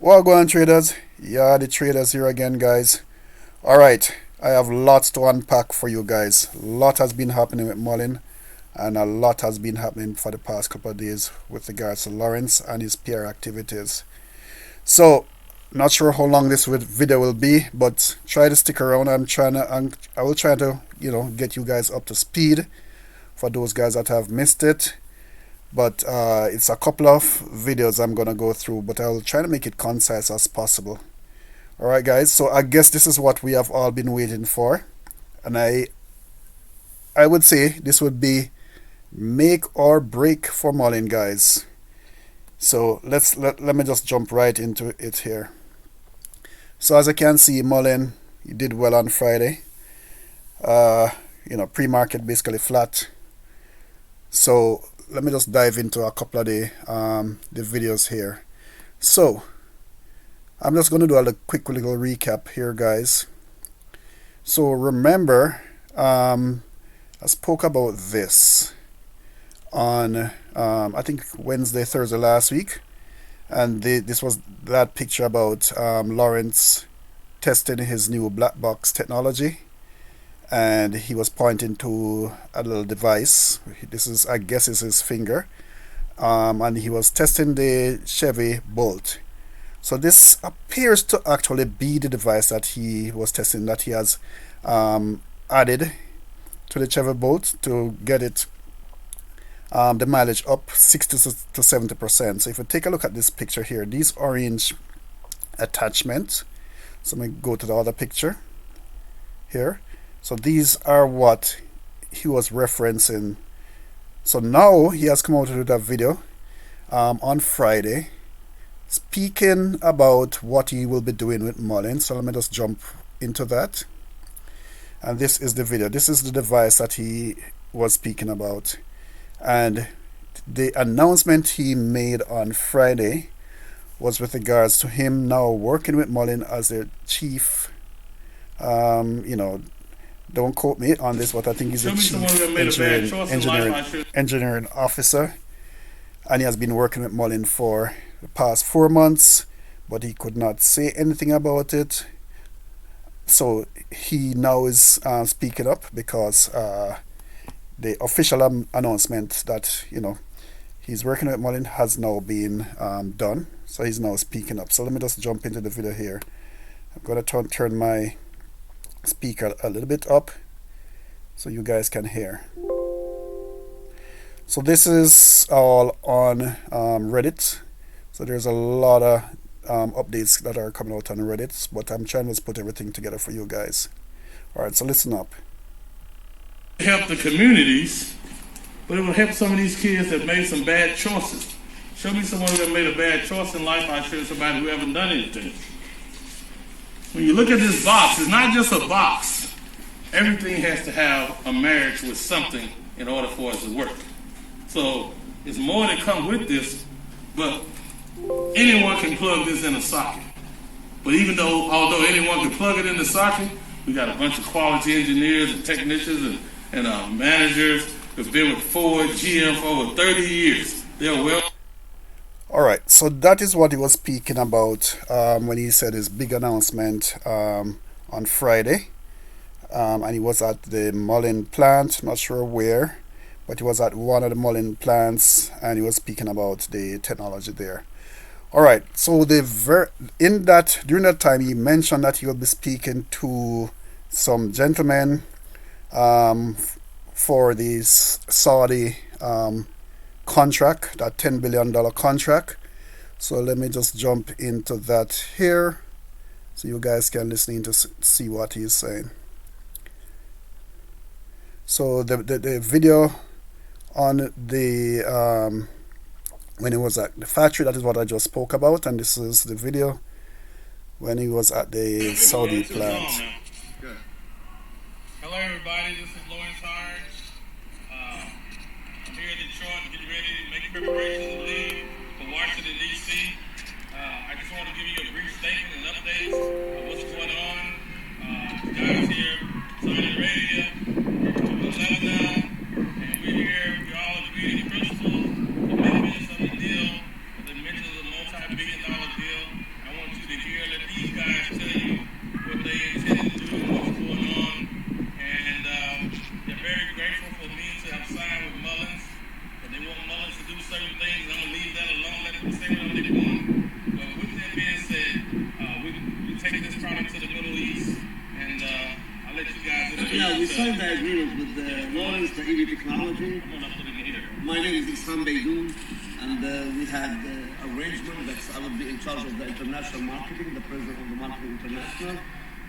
Well, go on, traders. Yeah, the traders here again, guys. All right, I have lots to unpack for you guys. A lot has been happening with Mullen, and a lot has been happening for the past couple of days with regards to Lawrence and his PR activities. So, not sure how long this video will be, but try to stick around. I will try to, get you guys up to speed for those guys that have missed it. But it's a couple of videos I'm gonna go through, but I'll try to make it concise as possible. All right, guys. So I guess this is what we have all been waiting for, and I would say this would be make or break for Mullen, guys. So let me just jump right into it here. So as I can see, Mullen, he did well on Friday. Pre-market basically flat. So let me just dive into a couple of the videos here. So I'm just going to do a quick little recap here, guys. So remember, I spoke about this on I think Wednesday, Thursday last week, and this was that picture about Lawrence testing his new black box technology, and he was pointing to a little device. This is, I guess, is his finger, and he was testing the Chevy Bolt. So this appears to actually be the device that he was testing, that he has added to the Chevy Bolt to get it the mileage up 60 to 70%. So if you take a look at this picture here, these orange attachments. So let me go to the other picture here. So these are what he was referencing. So now he has come out with a video on Friday speaking about what he will be doing with Mullen. So let me just jump into that. And this is the video. This is the device that he was speaking about. And the announcement he made on Friday was with regards to him now working with Mullen as their chief, don't quote me on this, but I think he's a chief engineering officer. And he has been working with Mullen for the past 4 months, but he could not say anything about it. So he now is speaking up because the official announcement that he's working with Mullen has now been done. So he's now speaking up. So let me just jump into the video here. I'm going to turn my speaker a little bit up so you guys can hear. So this is all on Reddit. So there's a lot of updates that are coming out on Reddit, but I'm trying to put everything together for you guys. All right, so listen up. Help the communities, but it will help some of these kids that made some bad choices. Show me someone that made a bad choice in life. I show somebody who haven't done anything. When you look at this box, it's not just a box. Everything has to have a marriage with something in order for it to work. So it's more that comes with this, but anyone can plug this in a socket. But although anyone can plug it in the socket, we got a bunch of quality engineers and technicians and managers who've been with Ford, GM for over 30 years. They're well. All right, so that is what he was speaking about when he said his big announcement on Friday. And he was at the Mullen plant, not sure where, but he was at one of the Mullen plants, and he was speaking about the technology there. All right, so during that time, he mentioned that he will be speaking to some gentlemen for this Saudi contract, that $10 billion contract. So let me just jump into that here so you guys can listen to see what he's saying. So the video on the when he was at the factory, that is what I just spoke about, and this is the video when he was at the Saudi plant. Hello everybody, this is Lawrence Hard. I'm here in Detroit, getting ready to make preparations to leave for Washington, D.C. I just want to give you a brief statement and updates of what's going on. Guys here, Saudi Arabia, Lebanon, and we're here, we all agree on the principles, the benefits of the deal, the dimensions of a multi-billion-dollar deal. I Mr. EV Technology. My name is Islam Beydoun, and we had arrangement that I would be in charge of the international marketing, the president of the Marketing International,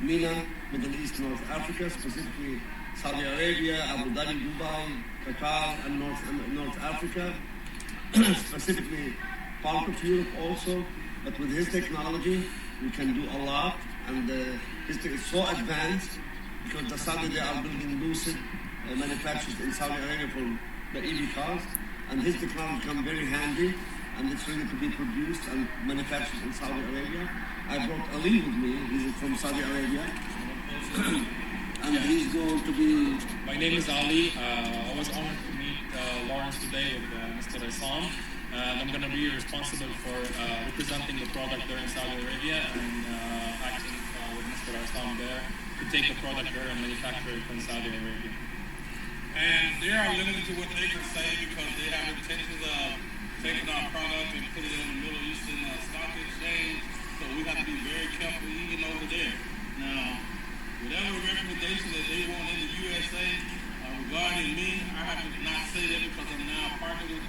MENA, Middle East, North Africa, specifically Saudi Arabia, Abu Dhabi, Dubai, Qatar, and North Africa, specifically part of Europe also. But with his technology, we can do a lot, and his tech is so advanced because the Saudi, they are building Lucid manufactured in Saudi Arabia for the EV cars, and his technology come very handy, and it's ready to be produced and manufactured in Saudi Arabia. I brought Ali with me. He's from Saudi Arabia, and he's going to be. My name is Ali. I was honored to meet Lawrence today with Mr. Isam. I'm going to be responsible for representing the product there in Saudi Arabia and acting with Mr. Isam there to take the product there and manufacture it in Saudi Arabia. And they are limited to what they can say because they have intentions of taking our product and putting it on the Middle Eastern stock exchange. So we have to be very careful even over there. Now, whatever recommendation that they want in the USA regarding me, I have to not say that because I'm now partnered with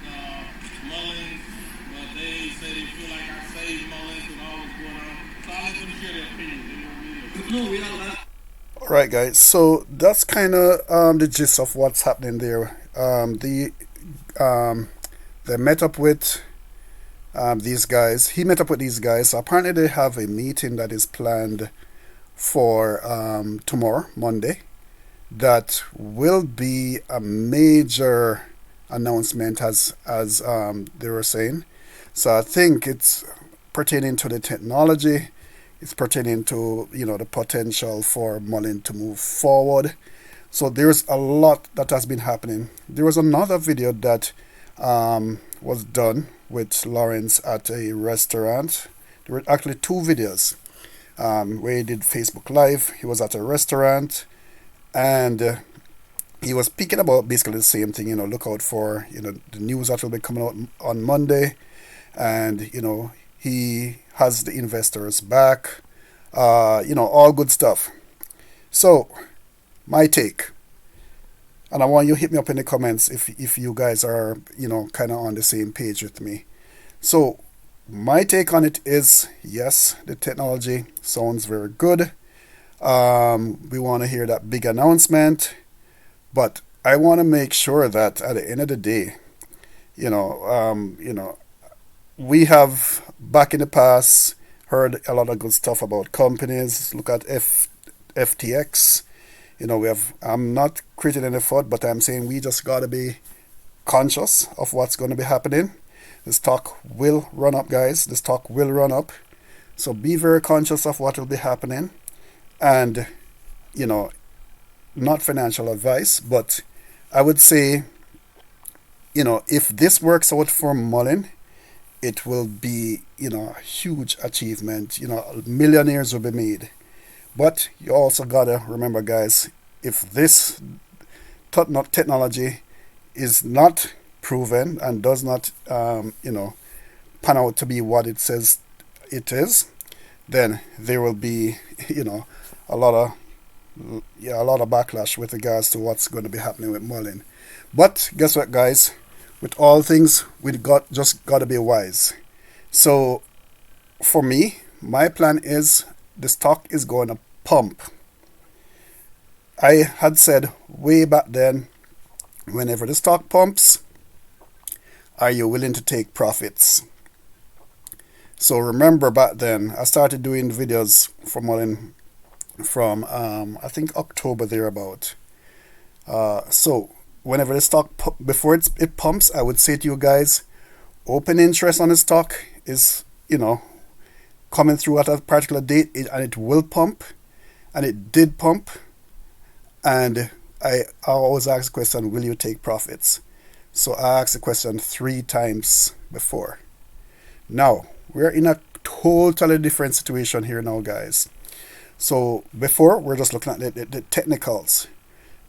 Muln, but they say they feel like I saved Muln with all that's going on. So I'll let them share their opinions. They won't really. No, we are. Alright guys, so that's kind of the gist of what's happening there. They met up with these guys. He met up with these guys. Apparently they have a meeting that is planned for tomorrow, Monday. That will be a major announcement as they were saying. So I think it's pertaining to the technology. It's pertaining to, the potential for Muln to move forward. So there's a lot that has been happening. There was another video that was done with Lawrence at a restaurant. There were actually two videos where he did Facebook Live. He was at a restaurant and he was speaking about basically the same thing. Look out for the news that will be coming out on Monday, and he has the investors back, all good stuff. So my take, and I want you to hit me up in the comments if you guys are kind of on the same page with me. So my take on it is, yes, the technology sounds very good. We want to hear that big announcement, but I want to make sure that at the end of the day, we have back in the past heard a lot of good stuff about companies. Look at FTX. I'm not critiquing any fault, but I'm saying we just got to be conscious of what's going to be happening. The stock will run up, guys. The stock will run up. So be very conscious of what will be happening. And, not financial advice, but I would say, if this works out for Muln, it will be, a huge achievement. Millionaires will be made. But you also gotta remember, guys, if this technology is not proven and does not, pan out to be what it says it is, then there will be, a lot of backlash with regards to what's going to be happening with Muln. But guess what, guys? With all things, we just got to be wise. So for me, my plan is the stock is going to pump. I had said way back then, whenever the stock pumps, are you willing to take profits? So remember back then, I started doing videos for Muln from I think October thereabout. So whenever the stock before it pumps, I would say to you guys, open interest on the stock is coming through at a particular date, and it will pump, and it did pump. And I always ask the question, will you take profits? So I asked the question 3 times before. Now we're in a totally different situation here now, guys. So before, we're just looking at the technicals.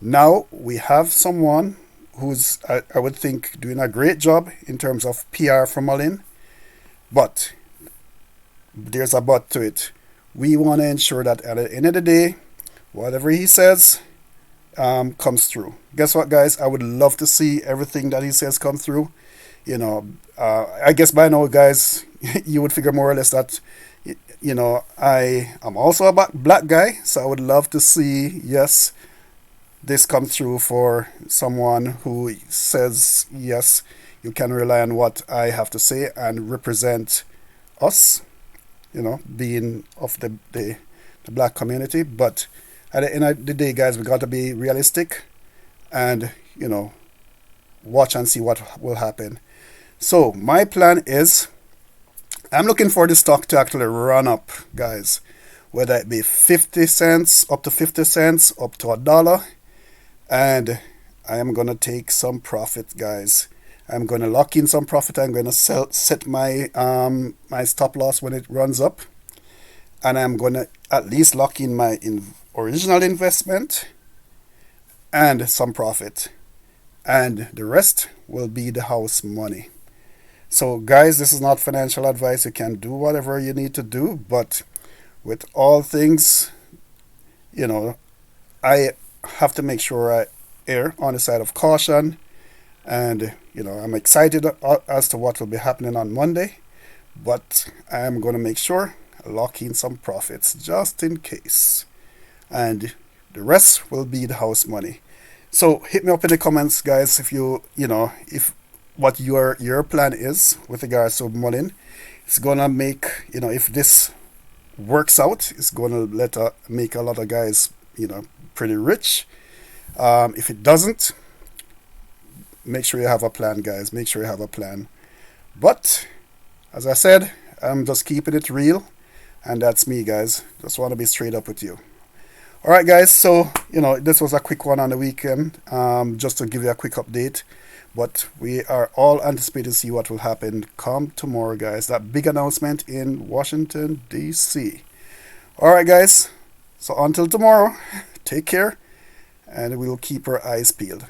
Now we have someone who's, I would think, doing a great job in terms of PR for Muln. But there's a but to it. We want to ensure that at the end of the day, whatever he says, comes through. Guess what, guys? I would love to see everything that he says come through. I guess by now, guys, you would figure more or less that, I am also a black guy, so I would love to see, yes, this come through for someone who says, yes, you can rely on what I have to say and represent us, being of the black community. But at the end of the day, guys, we got to be realistic and, watch and see what will happen. So my plan is, I'm looking for the stock to actually run up, guys, whether it be 50 cents, up to 50 cents, up to $1. And I am going to take some profit, guys. I'm going to lock in some profit. I'm going to set my my stop loss when it runs up. And I'm going to at least lock in my original investment and some profit. And the rest will be the house money. So, guys, this is not financial advice. You can do whatever you need to do. But with all things, I have to make sure I err on the side of caution. And, I'm excited as to what will be happening on Monday. But I'm going to make sure I lock in some profits just in case. And the rest will be the house money. So hit me up in the comments, guys, if if what your plan is with regards to Muln. It's going to make, if this works out, it's going to make a lot of guys, pretty rich. If it doesn't, make sure you have a plan, guys. Make sure you have a plan. But as I said, I'm just keeping it real, and that's me, guys. Just want to be straight up with you. All right, guys. So this was a quick one on the weekend, just to give you a quick update. But we are all anticipating to see what will happen come tomorrow, guys. That big announcement in Washington, D.C. All right, guys. So until tomorrow, take care, and we'll keep our eyes peeled.